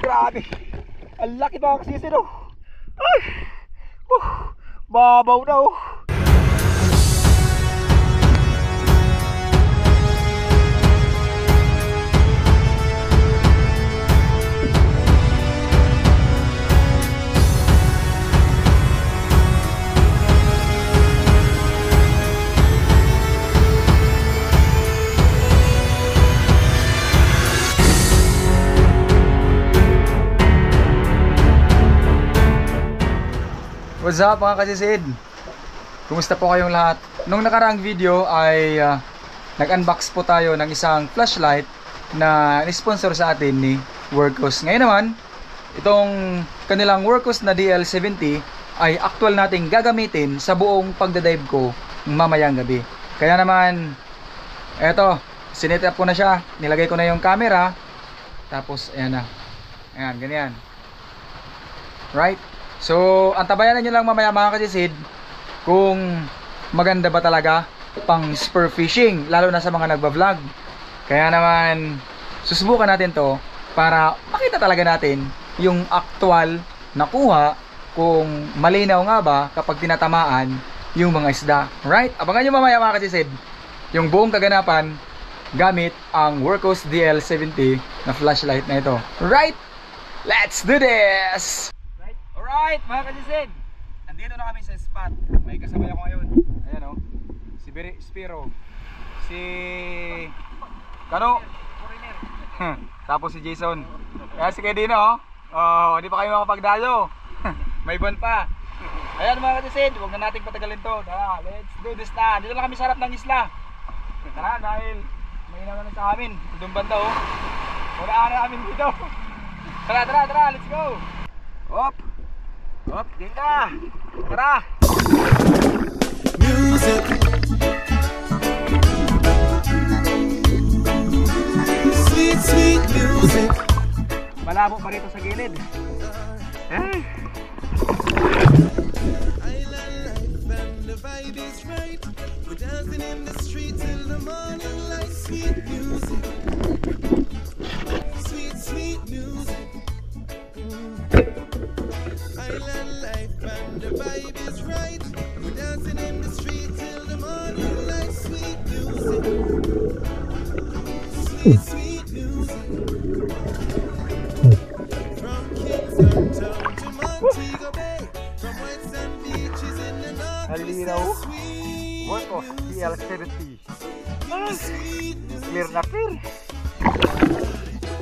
Grabe. Ang laki mga kasisid oh. Ay. Babaw na oh. What's up mga kasisid? Kumusta po kayong lahat? Nung nakaraang video ay nag-unbox po tayo ng isang flashlight na sponsor sa atin ni Workos. Ngayon naman, itong kanilang Workos na DL70 ay actual nating gagamitin sa buong pagdadive ko mamayang gabi. Kaya naman, eto, sinet up ko na siya. Nilagay ko na yung camera. Tapos, ayan na. Ayan, ganyan. Right? So, antabayanan nyo lang mamaya mga kasisid kung maganda ba talaga pang spur fishing, lalo na sa mga nagbablog. Kaya naman, susubukan natin to para makita talaga natin yung actual na kuha, kung malinaw nga ba kapag tinatamaan yung mga isda. Right? Abangan nyo mamaya mga kasisid yung buong kaganapan gamit ang Workos DL70 na flashlight na ito. Right? Let's do this! Alright mga kasisid, andito na kami sa spot. May kasabay ako ngayon. Ayan o, si Spiro, si Kano, tapos si Jason. Kaya si Kedino hindi pa kayo makapagdayo. May buwan pa. Ayan mga kasisid, huwag na nating patagalin to. Tara, let's do this na. Dito lang kami sa harap ng isla. Tara, dahil may naman sa amin. Doon banda o, wala na namin dito. Tara, let's go. Hop. Hop, game ka! Tara! Music. Sweet, sweet music. Malabo pa rito sa gilid. Eh. Island life and the vibe is right. We're dancing in the street till the morning light. Sweet music. Sweet, sweet music. Island life and the vibe is right. We're dancing in the street till the morning light. Sweet music. Sweet, sweet music. From Kingston town to Montego Bay, from white sand beaches in the north. Halinaw. Workos DL70. Clear na clear.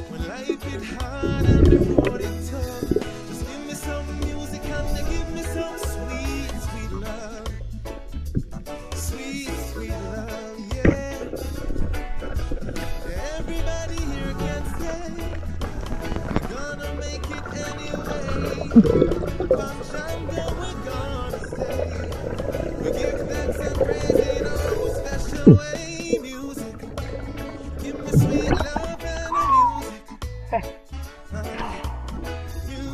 When life is hard and the road is tough, just give me some music and give me some sweet, sweet love. Sweet, sweet love, yeah. Everybody here can stay. We're gonna make it anyway. From jungle we're gonna stay. We give thanks and praise in our special way. Music, give me sweet love and a music.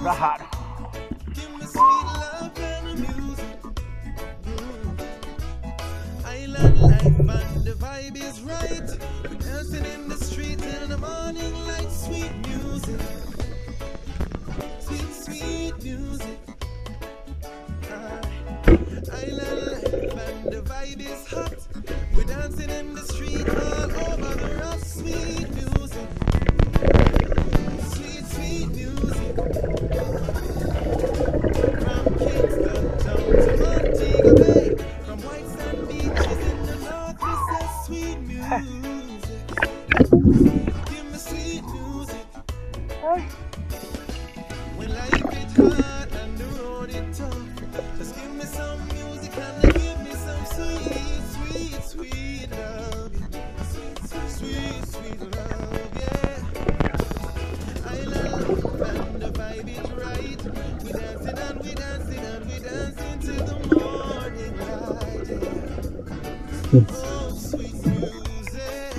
Lahat. Give me sweet love and the music. Island life and the vibe is right. We're dancing in the street in the morning light. Sweet music. Sweet, sweet music. Island life and the vibe is hot. We're dancing in the street all over the rock. Sweet music. Sweet, sweet music. From Kingston town to Montego Bay, from white sand beaches in the north, we say sweet music. Give me sweet music. When life is hard and the road is tough, just give me some music and give me some sweet, sweet, sweet love. Sweet, sweet, sweet love, yeah. Island life and the vibe is right. We dancing and we dancing and we dancing till the morning light. Yeah. Oh, sweet music,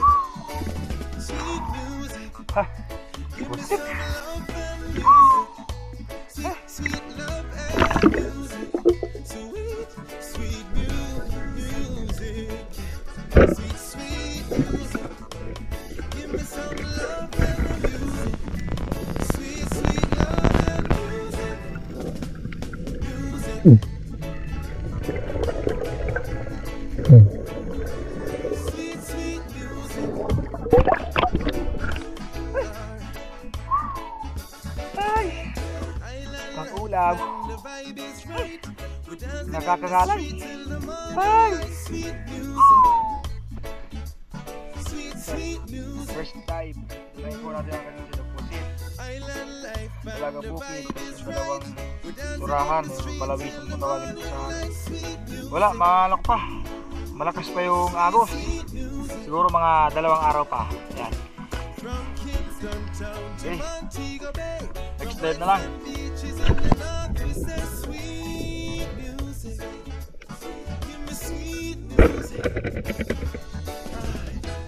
sweet music. Give me some love and music. Sweet, sweet love and music. Sweet, sweet music. Sweet, sweet music. Give me some love and music. Sweet, sweet Sweet, sweet music. Pag-ulam. The vibe is right. We're dancing Nakakagalay. till the morning. Ay! Sweet music. Sweet, sweet music. First time. Try po natin ang kanyang sinupusit. Island life Talaga and the bukid. vibe is Yung dalawang right. We're dancing turahan. in the street Palawis till ang the matawagin morning sa like sweet music. wala, malak pa. Malakas pa yung agos. Sweet music. Siguro mga 2 araw pa. Yan. From Kingston town to Okay. Montego Bay. Next time na lang. Beaches in the north, we say sweet music. Give me sweet music.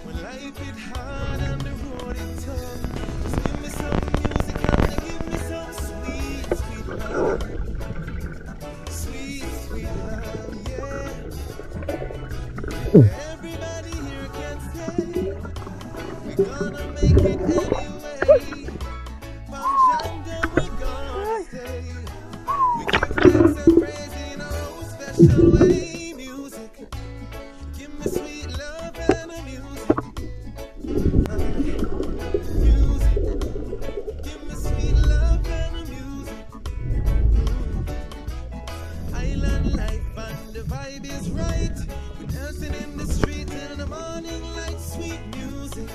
When life is hard and the road is tough, just give me some music and give me some sweet, sweet love. Sweet, sweet love, yeah. Everybody here can say we're gonna make it anyway. From Janda we're gonna stay. We give thanks and praise in our own special way. Music, give me sweet love and a music. Music, give me sweet love and a music. Island life and the vibe is right. We're dancing in the street in the morning like sweet music.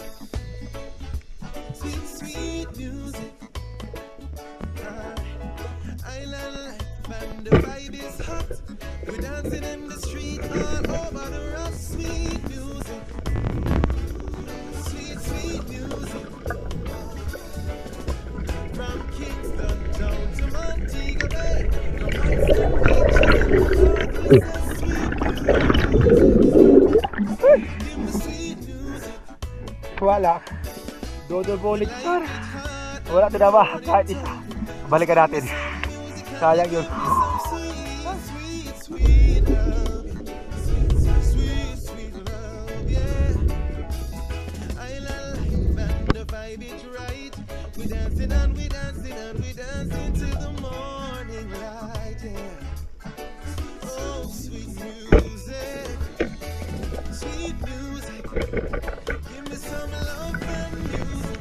Sweet, sweet music. Island life and the vibe is hot. We're dancing in the street all over the rock. Sweet music. Sweet, sweet music. From Kingston down to Montego Bay. From White Sand Beach give me sweet music. Wala. Dodo bulik sir. Wala tinama. Kahit isa. Balikan natin. Sayang yun. Sweet, sweet, sweet love. Sweet, sweet love, yeah. Island life and the vibe is right. We dancing and we dancing and we dancing till the morning light, yeah. Oh, sweet music. Sweet music. Give me some love and music.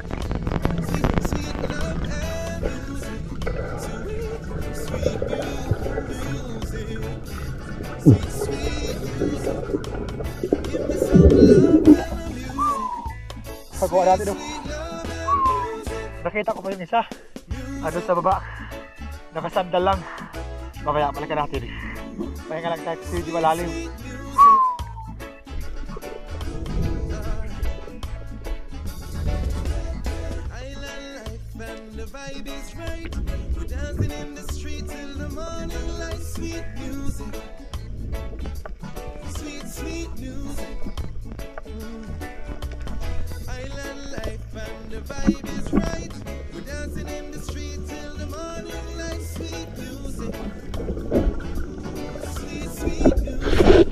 Sweet, sweet love and music. Sweet, sweet music. Sweet, sweet music. Give me some love and music. Pagawa natin yung Sweet love and music. nakita ko pa yung isa. Ano sa baba. Nakasandal lang. Mamaya balikan natin. Pahinga lang tayo. Hindi malalim. Island life and the vibe is right. We're dancing in the street till the morning like sweet music. Sweet, sweet music. Island life and the vibe is right. We're dancing in the street till the morning like sweet music. Sweet, sweet music.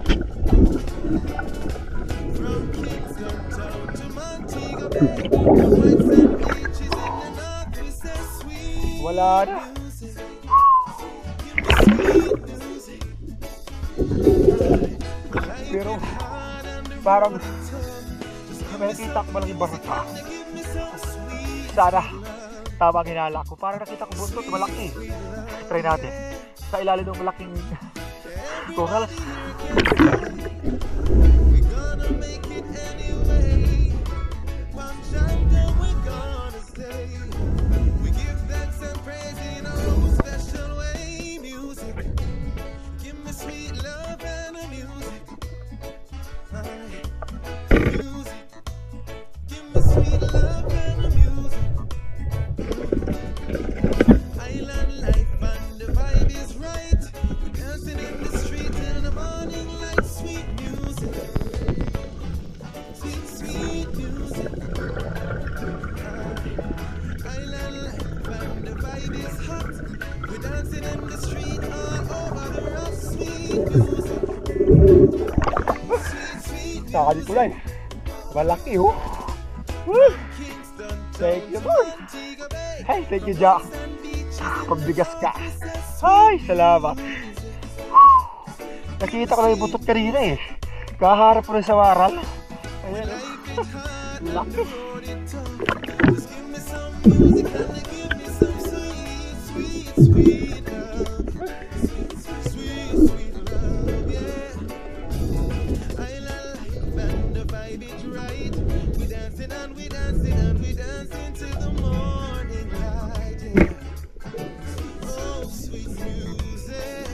From Kingston town to Montego Bay. White sand beaches in the north, we say sweet Wala na. music. Give me sweet music. Pero Hard and the parang road is tough. Just give may me nakita ko malaking barata. give me some sweet Sana tama ang hinala ko. Parang nakita ko buntot malaki. Try natin. Sa ilalim ng malaking coral. We're gonna make it anyway. From Janda we're gonna stay. We give thanks and praise in our own special way. Music, give me sweet love and a music. Music, give me sweet love and a music. Island life and the vibe is right. We're dancing in the street in the morning like sweet music. Sweet, sweet music. Island life and the vibe is hot. We're dancing in the street all over the rock. Sweet music. Sweet, sweet Saka dito lang. Malaki oh. Woo! Kingston Thank you, to boy. Montego Bay. Hey, thank you, Jack. Sand beaches Pagbigas ka. Ay, salamat. Nakita ko lang yung buntot kanina eh. Kaharap ko rin sa waral. Ayan. Laki. Just give me some music and give me some sweet, sweet, sweet love. Sweet, sweet love, yeah. I like when the vibe is right. We dancing and we dancing and we dancing till the morning light, yeah. Oh, sweet music,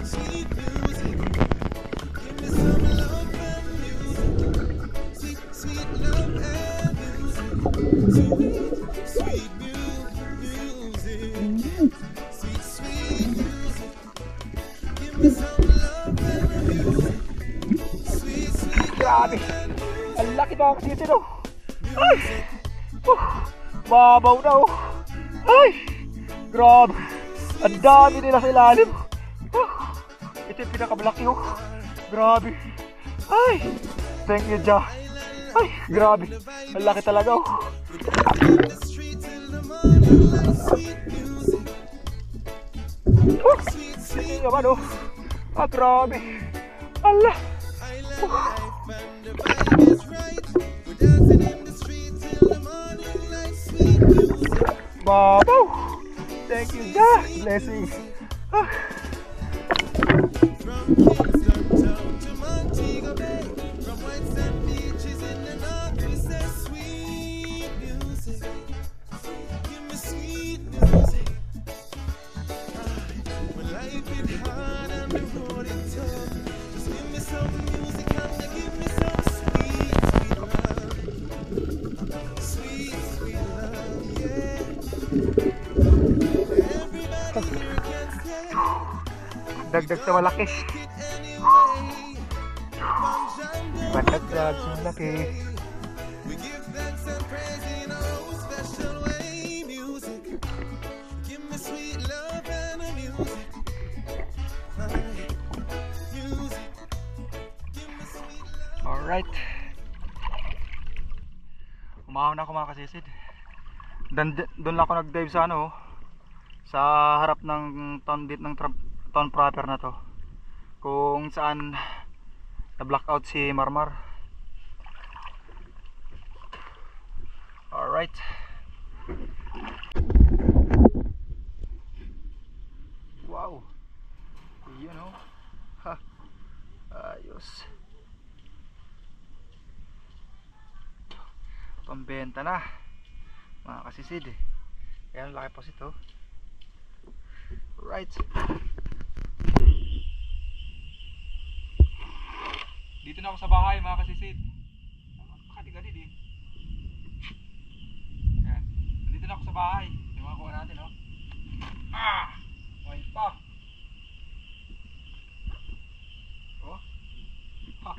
sweet music. Give me some love and music. Sweet, sweet love and music. Sweet, sweet music. Sweet, sweet music. Give me some love and music. Sweet, sweet Grabe. Ang laki na kasi ito. Ay! Babaw na oh. Ay! Grabe. Ang dami nila sa ilalim. Ito yung pinakamalaki oh. Grabe. Ay! Thank you, Ja. Ay! Grabe. Ang laki talaga oh. the street till the morning light. Sweet music. Sweet, Ito sweet. yung naman oh. Ah, grabe. Allah. I love life when the vibe is right. We're dancing in the street till the morning light. Sweet music. Babaw. Thank you, Ja. Blessings. Ah. From Kingston town to Montego Bay, from white sand beaches in the north, we say sweet music. Give me sweet music. When life is hard and the road is tough, just give me some music and give me some sweet, sweet love. Sweet, sweet love, yeah. Everybody here can say Dagdag sa malaki. it anyway. Dagdag sa malaki. We give thanks and praise in our own special way. Music, give me sweet love and a music. Music, give me sweet love. Alright. Umahon na ako mga kasisid. Doon lang ako nag-dive sa ano, sa harap ng town proper na to, kung saan na-blackout si Marmar. Alright. Wow. Yun oh. Ha. Ayos. Pambenta na mga kasisid eh. Ayan, laki pa ito. Right. Dito na ako sa bahay mga kasisid. Katigadid eh. Ayan. Dito na ako sa bahay. Yung mga kuha natin oh. Ah! May pa. Oh. Ha.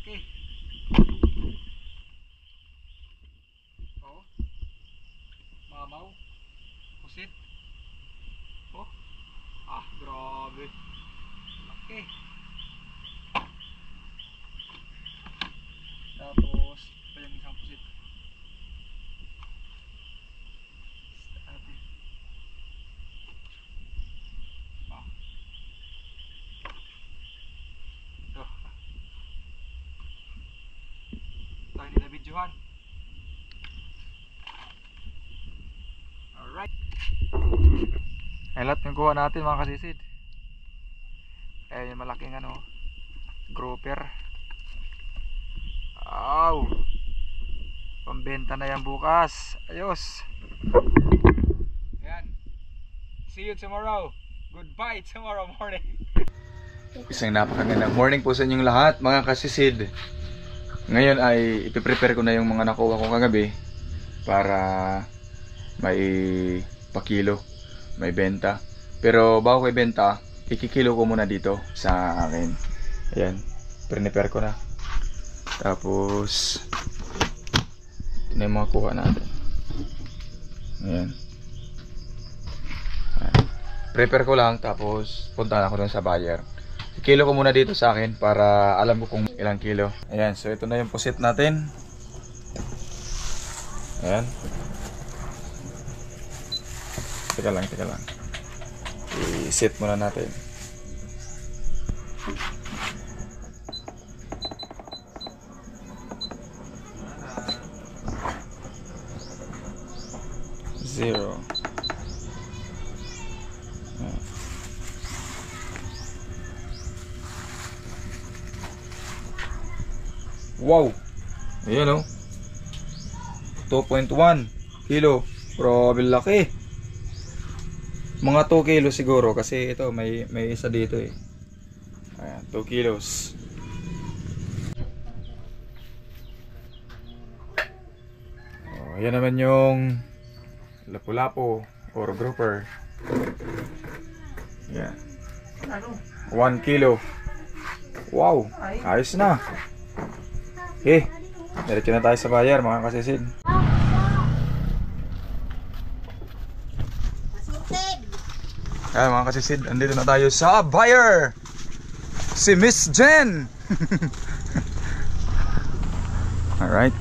Okay. Oh. Mamaw. Pusit. Oh. Ah, grabe. Okay. Tapos, pa yung isang pusit. Ah. Ito. Tayo nila videohan. Alright. Ay, lahat yung kuha natin mga kasisid. Ayan yung malaking ano, grouper. Wow. Pambenta na yan bukas. Ayos. Ayan. See you tomorrow. Goodbye tomorrow morning. Isang napakagandang morning po sa inyong lahat mga kasisid. Ngayon ay ipiprepare ko na yung mga nakuha ko kagabi para may pakilo, may benta. Pero bago ko ibenta, ikikilo ko muna dito sa akin. Ayan, prepare ko na. Tapos ito na yung mga kuha natin. Ayan. Ayan. Prepare ko lang, tapos puntahan ako dun sa buyer. Kilo ko muna dito sa akin para alam ko kung ilang kilo. Ayan, so ito na yung pusit natin. Ayan. Teka lang. I-set muna natin. Zero. Wow! Ayan o. 2.1 kilo. Grabe laki. Mga 2 kilo siguro kasi ito may isa dito eh. Ayan, 2 kilos. Oh, ayan naman yung lapu-lapu or grouper. Ayan. 1 kilo. Wow! Ayos na. Okay. Diretso na tayo sa bayar mga kasisid. Ayan mga kasisid, andito na tayo sa buyer! Si Miss Jen! Alright.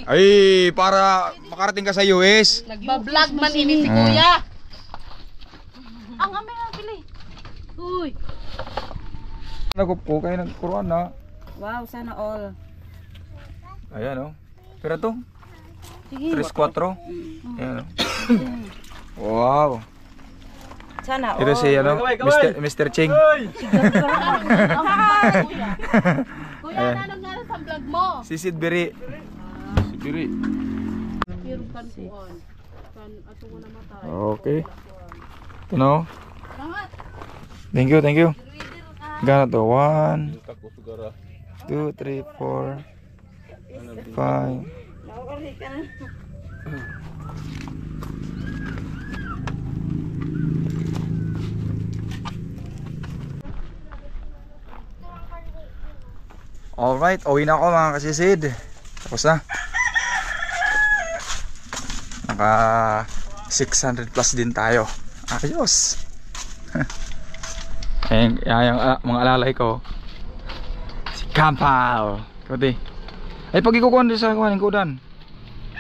Ay, para makarating ka sa US. Nagba-vlog man ini si Kuya. Ang amay na pili. Uy. Nagup ko kayo nagkuruan na. Wow, sana all. Ayan o. Pero to. Sige. 3-4. Ayan o. Wow. Sana all. Ito si ano, Mr. Ching. Kuya, nanong nga sa vlog mo? Si Sid Biri. Si Biri. Pero pansuon. Ato mo namatay. Okay. Ito no. Thank you, thank you. Gana to. 1, 2, 3, 4, 5. Alright, uwi na ako mga kasisid. Tapos na. Naka 600 plus din tayo. Ayos. Ayan, yung mga alalay ko. Si Kampaw. Kuti. Ay, pag ikukuhan din sa kuhanin ko dan.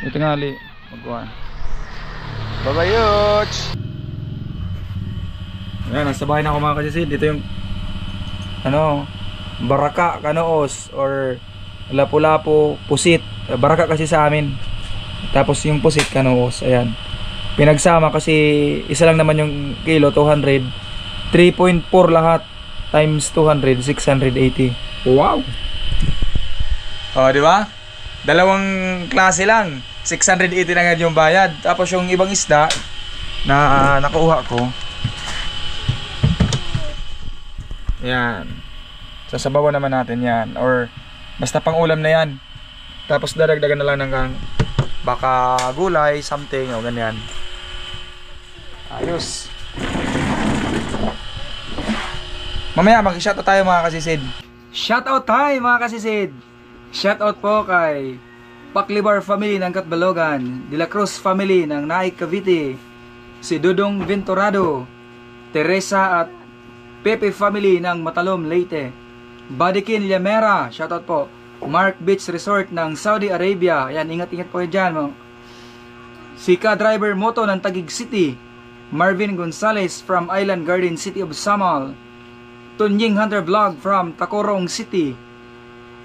May tingali. Magkuhan. Bye-bye, Yoch! Ayan, nasa bahay na ako mga kasisid. Ito yung ano, baraka, kanoos, or lapu-lapu, pusit. Baraka kasi sa amin. Tapos yung pusit, kanoos. Ayan. Pinagsama kasi isa lang naman yung kilo, 200. 3.4 lahat times 200, 680. Wow! Oh, di ba? Dalawang klase lang. 680 na nga yung bayad. Tapos yung ibang isda na nakuha ko. Yan. Sasabawan naman natin yan. Or basta pang ulam na yan. Tapos dadagdagan na lang ng baka gulay, something o ganyan. Ayos. Mamaya mag-shoutout tayo mga kasisid. Shoutout tayo mga kasisid. Shoutout po kay Paklibar family ng Katbalogan, De La Cruz family ng Naik Cavite, si Dudong Venturado, Teresa at Pepe family ng Matalom Leyte, Badikin Llamera, shoutout po, Mark Beach Resort ng Saudi Arabia, yan, ingat-ingat po kayo dyan, si Ka-Driver Moto ng Taguig City, Marvin Gonzalez from Island Garden City of Samal, Tunying Hunter Vlog from Tacorong City,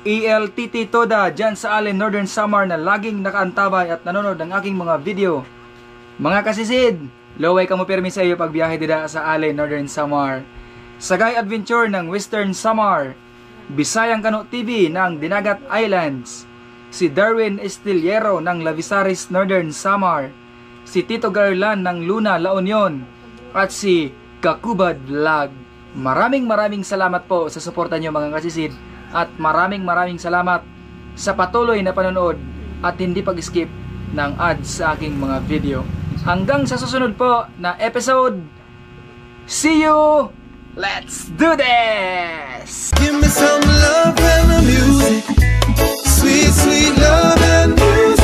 ELTT Toda dyan sa Allen Northern Samar na laging nakaantabay at nanonood ng aking mga video. Mga kasisid, loway ka mo permi sa iyo pagbiyahe dida sa Allen Northern Samar. Sagay Adventure ng Western Samar, Bisayang Kano TV ng Dinagat Islands, si Darwin Estillero ng Lavisaris Northern Samar, si Tito Garland ng Luna La Union, at si Kakubad Vlog. Maraming salamat po sa suporta nyo mga kasisid, at maraming salamat sa patuloy na panonood at hindi pag-skip ng ads sa aking mga video. Hanggang sa susunod po na episode, see you! Let's do this! Give me some love and music, sweet, sweet love and music.